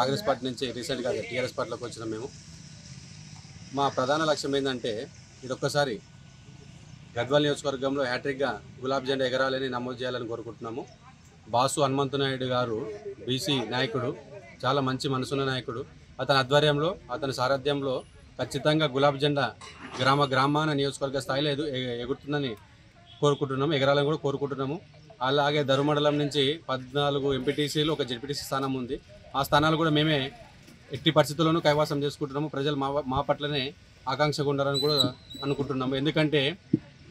Congress party నుంచి రీసెంట్గా TRS పార్టీలోకి వచ్చినాం. మేము మా ప్రధాన లక్ష్యం ఏంటంటే ఇదొక్కసారి గద్వాల్ నియోజకవర్గంలో హ్యాట్రిక్గా గులాబీ జెండా ఎగరాలని నమోదు చేయాలని కోరుకుంటున్నాము. బాసు హనుమంతనాయుడు గారు బీసీ నాయకుడు, చాలా మంచి మనసున్న నాయకుడు. అతని ఆధ్వర్యంలో అతని సారథ్యంలో ఖచ్చితంగా గులాబీ జెండా గ్రామాన నియోజకవర్గ స్థాయిలో ఎగురుతుందని కోరుకుంటున్నాము, ఎగరాలని కూడా కోరుకుంటున్నాము. అలాగే ధరు మండలం నుంచి 14 ఎంపీటీసీలు, ఒక జెడ్పీటీసీ స్థానం ఉంది. ఆ స్థానాలు కూడా మేమే ఎట్టి పరిస్థితుల్లోనూ కైవాసం చేసుకుంటున్నాము. ప్రజలు మా పట్లనే ఆకాంక్షగా ఉండాలని కూడా అనుకుంటున్నాము. ఎందుకంటే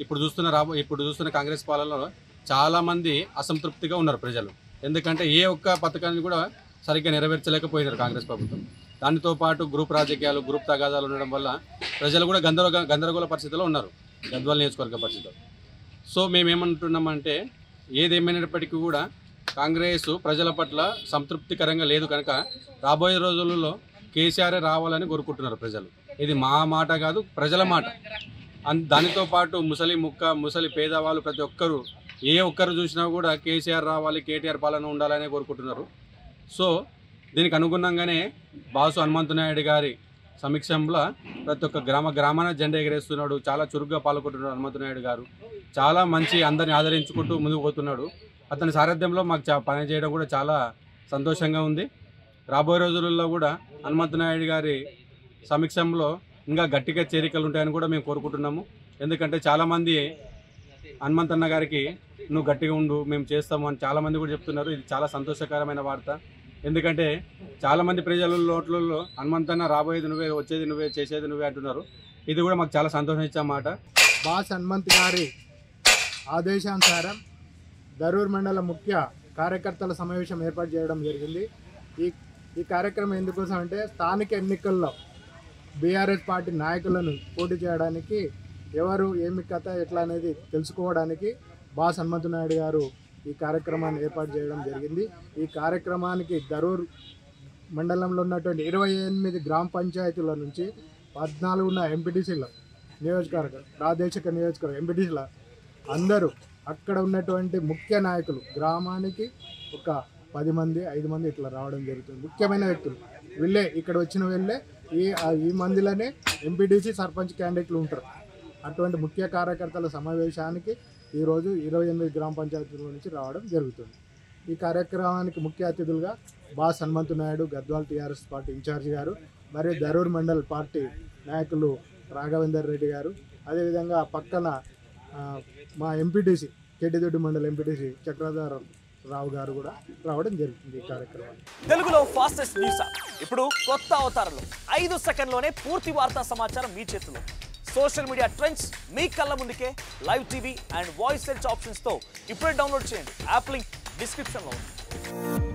ఇప్పుడు చూస్తున్న కాంగ్రెస్ పాలనలో చాలామంది అసంతృప్తిగా ఉన్నారు ప్రజలు. ఎందుకంటే ఏ ఒక్క పథకాన్ని కూడా సరిగ్గా నెరవేర్చలేకపోయినారు కాంగ్రెస్ ప్రభుత్వం. దానితో పాటు గ్రూప్ రాజకీయాలు, గ్రూప్ తగాదాలు ఉండడం వల్ల ప్రజలు కూడా గందరగోళ పరిస్థితిలో ఉన్నారు గద్వాల్ నియోజకవర్గ పరిస్థితిలో. సో మేమేమంటున్నామంటే ఏదేమైనప్పటికీ కూడా కాంగ్రెస్ ప్రజల పట్ల సంతృప్తికరంగా లేదు కనుక రాబోయే రోజులలో కేసీఆర్ రావాలని కోరుకుంటున్నారు ప్రజలు. ఇది మా మాట కాదు, ప్రజల మాట. దానితో పాటు ముసలి పేదవాళ్ళు ప్రతి ఒక్కరు ఏ ఒక్కరు చూసినా కూడా కేసీఆర్ రావాలి, కేటీఆర్ పాలన ఉండాలని కోరుకుంటున్నారు. సో దీనికి అనుగుణంగానే బాసు హనుమంతనాయుడు గారి సమీక్షంలో ప్రతి ఒక్క గ్రామాన జెండా ఎగరేస్తున్నాడు. చాలా చురుగ్గా పాల్గొంటున్నాడు హనుమంతనాయుడు గారు. చాలా మంచి అందరిని ఆదరించుకుంటూ ముందుకు పోతున్నాడు. అతని సారథ్యంలో మాకు పని చేయడం కూడా చాలా సంతోషంగా ఉంది. రాబోయే రోజులలో కూడా హనుమంతనాయుడు గారి సమీక్షంలో ఇంకా గట్టిగా చేరికలు ఉంటాయని కూడా మేము కోరుకుంటున్నాము. ఎందుకంటే చాలామంది హనుమంతన్న గారికి నువ్వు గట్టిగా ఉండు, మేము చేస్తాము అని చాలామంది కూడా చెప్తున్నారు. ఇది చాలా సంతోషకరమైన వార్త. ఎందుకంటే చాలామంది ప్రజల నోట్లలో హనుమంతన్న రాబోయేది నువ్వే, వచ్చేది నువ్వే, చేసేది నువ్వే అంటున్నారు. ఇది కూడా మాకు చాలా సంతోషం ఇచ్చే మాట. బాస్ హనుమంత్ గారి ఆదేశానుసారం ధరూర్ మండల ముఖ్య కార్యకర్తల సమావేశం ఏర్పాటు చేయడం జరిగింది. ఈ కార్యక్రమం ఎందుకోసం అంటే స్థానిక ఎన్నికల్లో బీఆర్ఎస్ పార్టీ నాయకులను పోటీ చేయడానికి ఎవరు ఏమి కథ ఎట్లా అనేది తెలుసుకోవడానికి బాస్ హనుమంతనాయుడు గారు ఈ కార్యక్రమాన్ని ఏర్పాటు చేయడం జరిగింది. ఈ కార్యక్రమానికి ధరూర్ మండలంలో ఉన్నటువంటి 28 గ్రామ పంచాయతీల నుంచి 14 ఉన్న ఎంపీటీసీల నియోజకవర్గం, ప్రాదేశిక నియోజకవర్గం ఎంపీటీసీల అందరూ అక్కడ ఉన్నటువంటి ముఖ్య నాయకులు గ్రామానికి ఒక 10 మంది 5 మంది ఇట్లా రావడం జరుగుతుంది. ముఖ్యమైన వ్యక్తులు వీళ్ళే ఇక్కడ వచ్చిన వీళ్ళే ఈ మందిలోనే ఎంపీటీసీ సర్పంచ్ క్యాండిడేట్లు ఉంటారు. అటువంటి ముఖ్య కార్యకర్తల సమావేశానికి ఈరోజు 28 గ్రామ పంచాయతీల నుంచి రావడం జరుగుతుంది. ఈ కార్యక్రమానికి ముఖ్య అతిథులుగా Bas Hanumantha Naidu Gadwal TRS party incharge గారు, మరియు ధరూర్ మండల్ పార్టీ నాయకులు రాఘవేందర్ రెడ్డి గారు, అదేవిధంగా పక్కన మా ఎంపీటీసీ చెడ్డిదొడ్డి మండల ఎంపీటీసీ చక్రధర్ రావు గారు కూడా రావడం జరుగుతుంది. ఈ కార్యక్రమాన్ని తెలుగులో ఫాస్టెస్ట్ న్యూస్ ఇప్పుడు కొత్త అవతారంలో 5 సెకండ్లోనే పూర్తి వార్తా సమాచారం మీ చేతిలో. సోషల్ మీడియా ట్రెండ్స్ మీ కళ్ళ ముందుకే live TV and voice search ఆప్షన్స్తో ఇప్పుడే డౌన్లోడ్ చేయండి. యాప్ లింక్ డిస్క్రిప్షన్లో ఉంది.